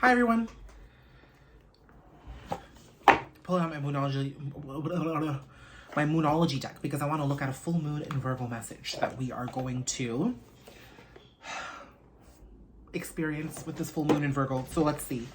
Hi everyone. Pulling out my moonology deck because I want to look at a full moon in Virgo message that we are going to experience with this full moon in Virgo. So let's see.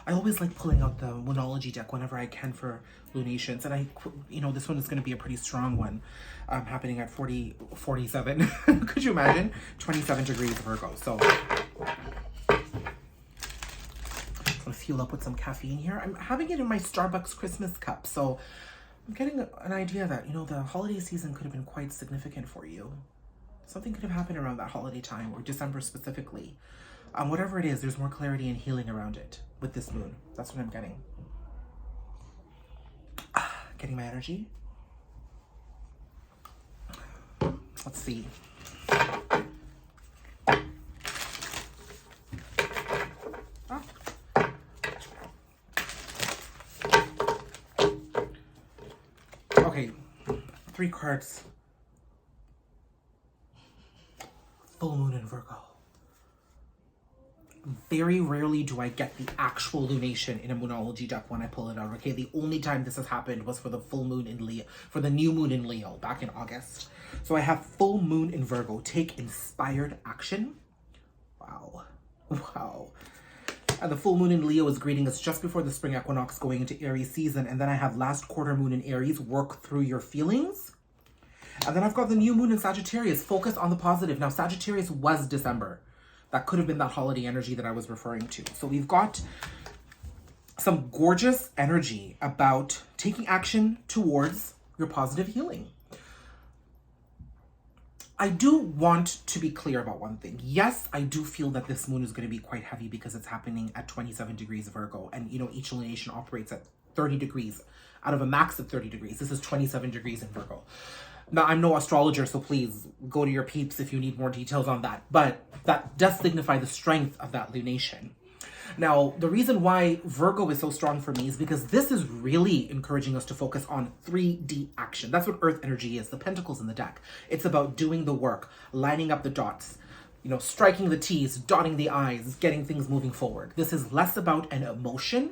I always like pulling out the moonology deck whenever I can for lunations, and this one is going to be a pretty strong one, happening at 47. Could you imagine? 27 degrees Virgo. So fuel up with some caffeine here. I'm having it in my Starbucks Christmas cup, so I'm getting an idea that, the holiday season could have been quite significant for you. Something could have happened around that holiday time, or December specifically. Whatever it is, there's more clarity and healing around it with this moon. That's what I'm getting. Getting my energy. Let's see. Okay, 3 cards. Full moon in Virgo. Very rarely do I get the actual lunation in a moonology deck when I pull it out, okay? The only time this has happened was for the full moon in Leo, for the new moon in Leo back in August. So I have full moon in Virgo. Take inspired action. Wow. Wow. And the full moon in Leo is greeting us just before the spring equinox going into Aries season. And then I have last quarter moon in Aries, work through your feelings. And then I've got the new moon in Sagittarius, focus on the positive. Now, Sagittarius was December. That could have been that holiday energy that I was referring to. So we've got some gorgeous energy about taking action towards your positive healing. I do want to be clear about one thing. Yes, I do feel that this moon is going to be quite heavy because it's happening at 27 degrees Virgo. And, each lunation operates at 30 degrees out of a max of 30 degrees. This is 27 degrees in Virgo. Now, I'm no astrologer, so please go to your peeps if you need more details on that. But that does signify the strength of that lunation. Now, the reason why Virgo is so strong for me is because this is really encouraging us to focus on 3D action. That's what Earth energy is, the pentacles in the deck. It's about doing the work, lining up the dots, striking the T's, dotting the I's, getting things moving forward. This is less about an emotion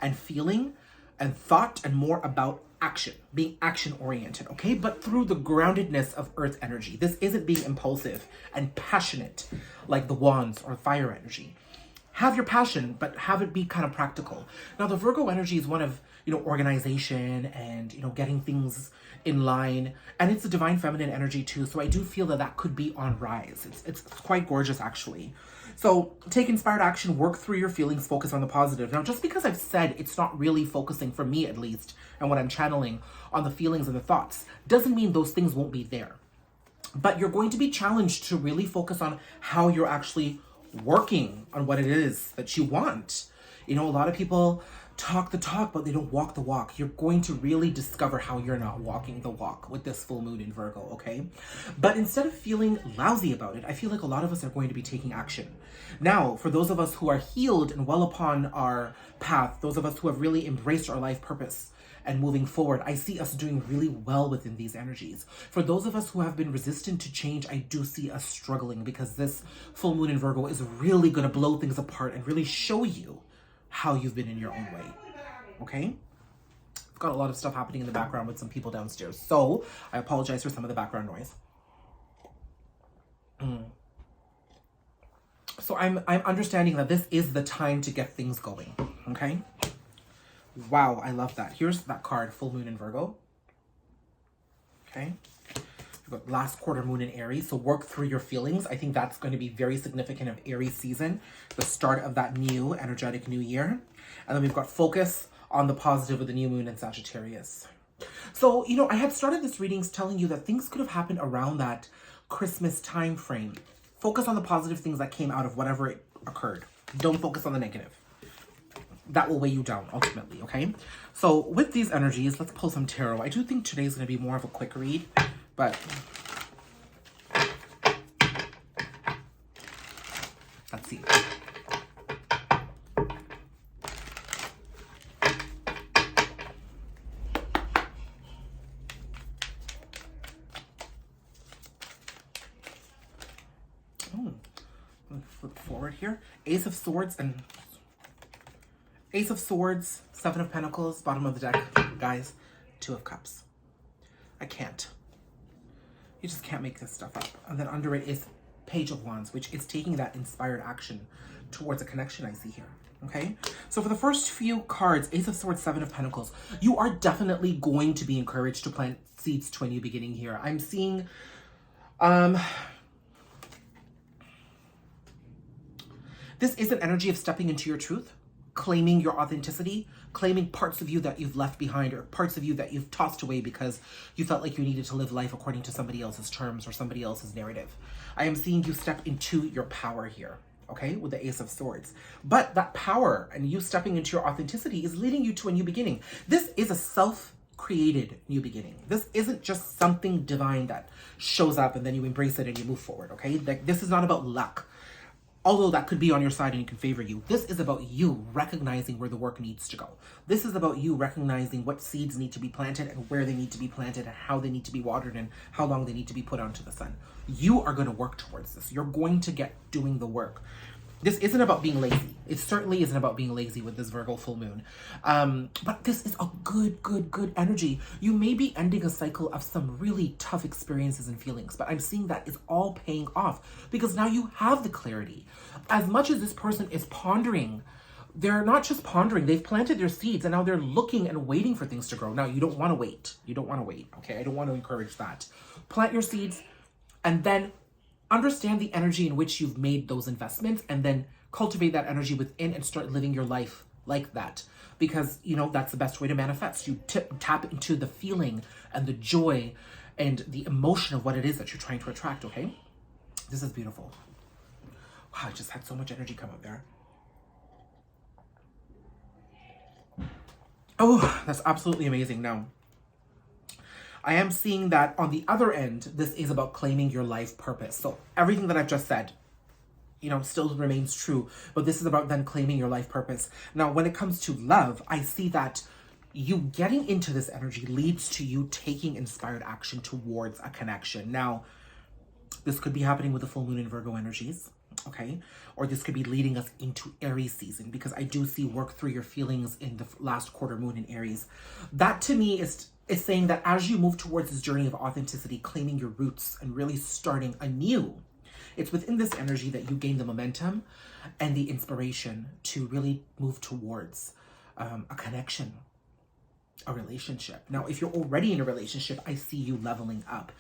and feeling and thought and more about action, being action-oriented, okay? But through the groundedness of Earth energy. This isn't being impulsive and passionate like the wands or fire energy. Have your passion, but have it be kind of practical. Now, the Virgo energy is one of, organization and, getting things in line. And it's a divine feminine energy too. So I do feel that that could be on rise. It's quite gorgeous, actually. So take inspired action, work through your feelings, focus on the positive. Now, just because I've said it's not really focusing, for me at least, and what I'm channeling on the feelings and the thoughts, doesn't mean those things won't be there. But you're going to be challenged to really focus on how you're actually working on what it is that you want. A lot of people talk the talk, but they don't walk the walk. You're going to really discover how you're not walking the walk with this full moon in Virgo, okay? But instead of feeling lousy about it, I feel like a lot of us are going to be taking action. Now, for those of us who are healed and well upon our path, those of us who have really embraced our life purpose and moving forward, I see us doing really well within these energies. For those of us who have been resistant to change, I do see us struggling because this full moon in Virgo is really going to blow things apart and really show you how you've been in your own way, okay? I've got a lot of stuff happening in the background with some people downstairs, so I apologize for some of the background noise. So I'm understanding that this is the time to get things going, okay? Wow, I love that. Here's that card, full moon in Virgo. Okay. We've got last quarter moon in Aries. So work through your feelings. I think that's going to be very significant of Aries season, the start of that new energetic new year. And then we've got focus on the positive with the new moon in Sagittarius. So, I had started this readings telling you that things could have happened around that Christmas time frame. Focus on the positive things that came out of whatever it occurred. Don't focus on the negative. That will weigh you down ultimately, okay? So with these energies, let's pull some tarot. I do think today's going to be more of a quick read, but let's see. Oh, flip forward here. Ace of Swords and Ace of Swords, Seven of Pentacles, bottom of the deck, guys, Two of Cups. I can't. You just can't make this stuff up. And then under it is Page of Wands, which is taking that inspired action towards a connection I see here. Okay, so for the first few cards, Ace of Swords, Seven of Pentacles, you are definitely going to be encouraged to plant seeds to a new beginning here. I'm seeing, this is an energy of stepping into your truth, claiming your authenticity, claiming parts of you that you've left behind or parts of you that you've tossed away because you felt like you needed to live life according to somebody else's terms or somebody else's narrative. I am seeing you step into your power here. Okay, with the Ace of Swords. But that power and you stepping into your authenticity is leading you to a new beginning. This is a self-created new beginning. This isn't just something divine that shows up and then you embrace it and you move forward, okay? Like, this is not about luck. Although that could be on your side and it can favor you. This is about you recognizing where the work needs to go. This is about you recognizing what seeds need to be planted and where they need to be planted and how they need to be watered and how long they need to be put onto the sun. You are going to work towards this. You're going to get doing the work. This isn't about being lazy. It certainly isn't about being lazy with this Virgo full moon. But this is a good energy. You may be ending a cycle of some really tough experiences and feelings, but I'm seeing that is all paying off because now you have the clarity. As much as this person is pondering, they're not just pondering, they've planted their seeds and now they're looking and waiting for things to grow. Now, you don't want to wait. You don't want to wait, okay? I don't want to encourage that. Plant your seeds and then understand the energy in which you've made those investments and then cultivate that energy within and start living your life like that. Because, you know, that's the best way to manifest. You tap into the feeling and the joy and the emotion of what it is that you're trying to attract, okay? This is beautiful. Wow, I just had so much energy come up there. Oh, that's absolutely amazing. Now, I am seeing that on the other end, this is about claiming your life purpose. So everything that I've just said, you know, still remains true, but this is about then claiming your life purpose. Now, when it comes to love, I see that you getting into this energy leads to you taking inspired action towards a connection. Now, this could be happening with the full moon in Virgo energies, okay? Or this could be leading us into Aries season because I do see work through your feelings in the last quarter moon in Aries. That to me is saying that as you move towards this journey of authenticity, claiming your roots and really starting anew, it's within this energy that you gain the momentum and the inspiration to really move towards a connection, a relationship. Now, if you're already in a relationship, I see you leveling up.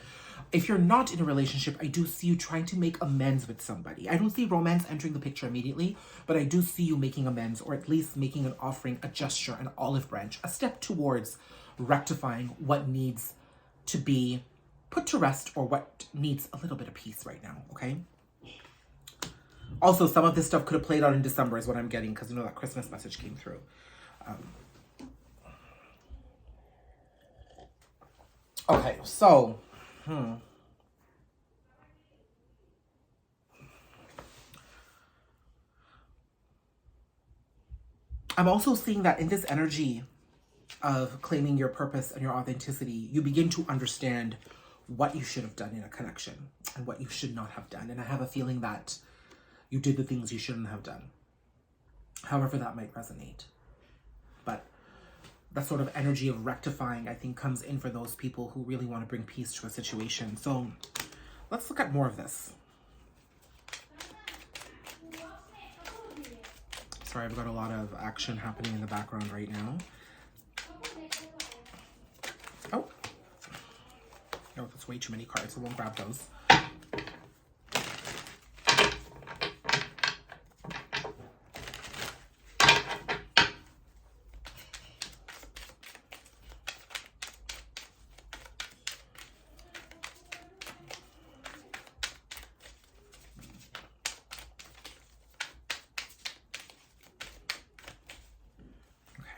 If you're not in a relationship, I do see you trying to make amends with somebody. I don't see romance entering the picture immediately, but I do see you making amends or at least making an offering, a gesture, an olive branch, a step towards rectifying what needs to be put to rest or what needs a little bit of peace right now, okay? Also, some of this stuff could have played out in December is what I'm getting because, you know, that Christmas message came through. Okay, so, I'm also seeing that in this energy of claiming your purpose and your authenticity, you begin to understand what you should have done in a connection and what you should not have done. And I have a feeling that you did the things you shouldn't have done. However that might resonate. But that sort of energy of rectifying, I think, comes in for those people who really want to bring peace to a situation. So let's look at more of this. Sorry, I've got a lot of action happening in the background right now. Oh, no, that's way too many cards, so we'll grab those.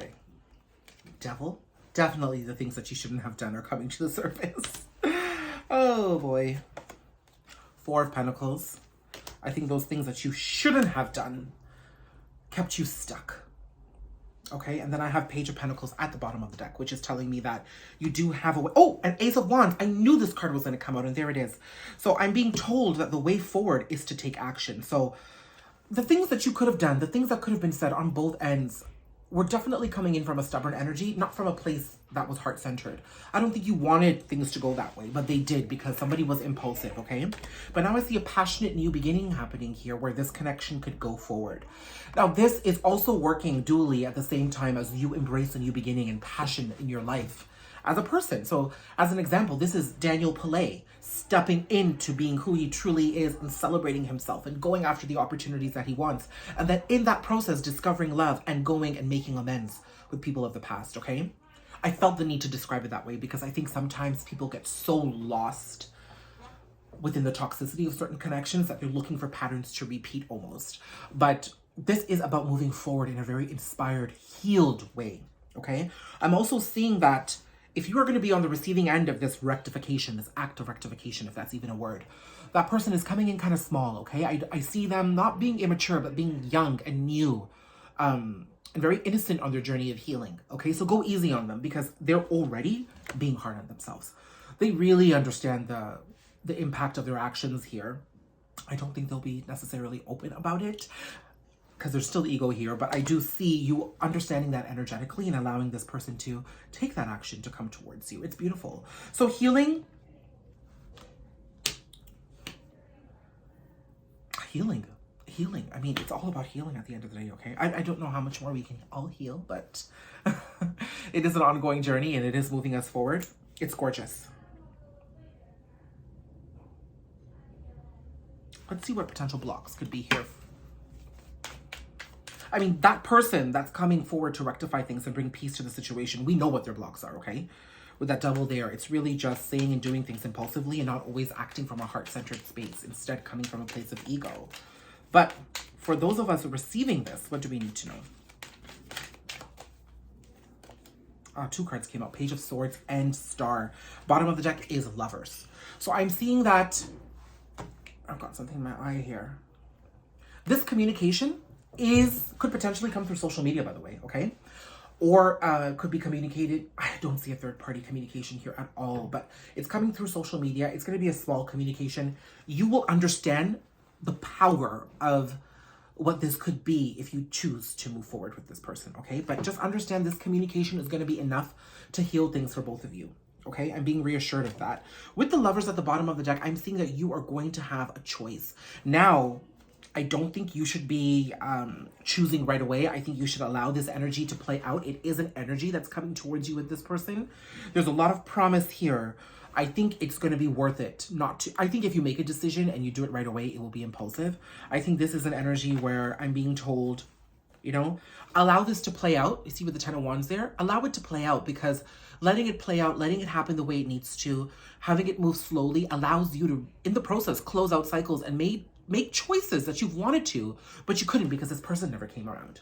Okay, Devil. Definitely the things that you shouldn't have done are coming to the surface. Oh boy. Four of Pentacles. I think those things that you shouldn't have done kept you stuck. Okay, and then I have Page of Pentacles at the bottom of the deck, which is telling me that you do have a way. Oh, an Ace of Wands. I knew this card was going to come out, and there it is. So I'm being told that the way forward is to take action. So the things that you could have done, the things that could have been said on both ends, we're definitely coming in from a stubborn energy, not from a place that was heart-centered. I don't think you wanted things to go that way, but they did because somebody was impulsive, okay? But now I see a passionate new beginning happening here where this connection could go forward. Now, this is also working dually at the same time as you embrace a new beginning and passion in your life as a person. So as an example, this is Daniel Pillay stepping into being who he truly is and celebrating himself and going after the opportunities that he wants. And then in that process, discovering love and going and making amends with people of the past, okay? I felt the need to describe it that way because I think sometimes people get so lost within the toxicity of certain connections that they're looking for patterns to repeat almost. But this is about moving forward in a very inspired, healed way, okay? I'm also seeing that if you are going to be on the receiving end of this rectification, this act of rectification, if that's even a word, that person is coming in kind of small, okay? I see them not being immature, but being young and new, and very innocent on their journey of healing, okay? So go easy on them because they're already being hard on themselves. They really understand the impact of their actions here. I don't think they'll be necessarily open about it, because there's still ego here, but I do see you understanding that energetically and allowing this person to take that action to come towards you. It's beautiful. So healing. I mean, it's all about healing at the end of the day, okay? I don't know how much more we can all heal, but it is an ongoing journey and it is moving us forward. It's gorgeous. Let's see what potential blocks could be here. I mean, that person that's coming forward to rectify things and bring peace to the situation, we know what their blocks are, okay? With that double there, it's really just saying and doing things impulsively and not always acting from a heart-centered space, instead coming from a place of ego. But for those of us receiving this, what do we need to know? Two cards came out, Page of Swords and Star. Bottom of the deck is Lovers. So I'm seeing that, I've got something in my eye here. This communication could potentially come through social media, by the way, okay? Or could be communicated. I don't see a third-party communication here at all, but it's coming through social media. It's going to be a small communication. You will understand the power of what this could be if you choose to move forward with this person, okay? But just understand this communication is going to be enough to heal things for both of you, okay? I'm being reassured of that. With the Lovers at the bottom of the deck, I'm seeing that you are going to have a choice. Now, I don't think you should be choosing right away. I think you should allow this energy to play out. It is an energy that's coming towards you with this person. There's a lot of promise here. I think it's going to be worth it not to. I think if you make a decision and you do it right away, it will be impulsive. I think this is an energy where I'm being told, you know, allow this to play out. You see with the Ten of Wands there? Allow it to play out, because letting it play out, letting it happen the way it needs to, having it move slowly allows you to, in the process, close out cycles and make choices that you've wanted to, but you couldn't because this person never came around.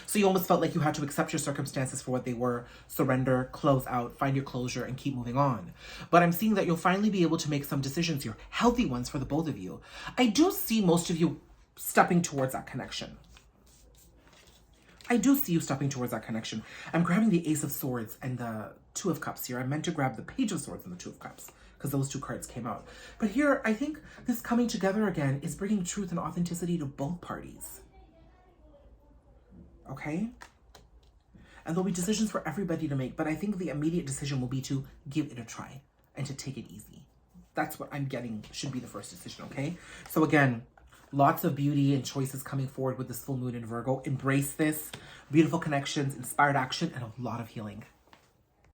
So you almost felt like you had to accept your circumstances for what they were, surrender, close out, find your closure, and keep moving on. But I'm seeing that you'll finally be able to make some decisions here, healthy ones for the both of you. I do see most of you stepping towards that connection. I'm grabbing the Ace of Swords and the Two of Cups here. I meant to grab the Page of Swords and the Two of Cups, because those two cards came out. But here, I think this coming together again is bringing truth and authenticity to both parties. Okay? And there'll be decisions for everybody to make, but I think the immediate decision will be to give it a try and to take it easy. That's what I'm getting should be the first decision, okay? So again, lots of beauty and choices coming forward with this full moon in Virgo. Embrace this. Beautiful connections, inspired action, and a lot of healing.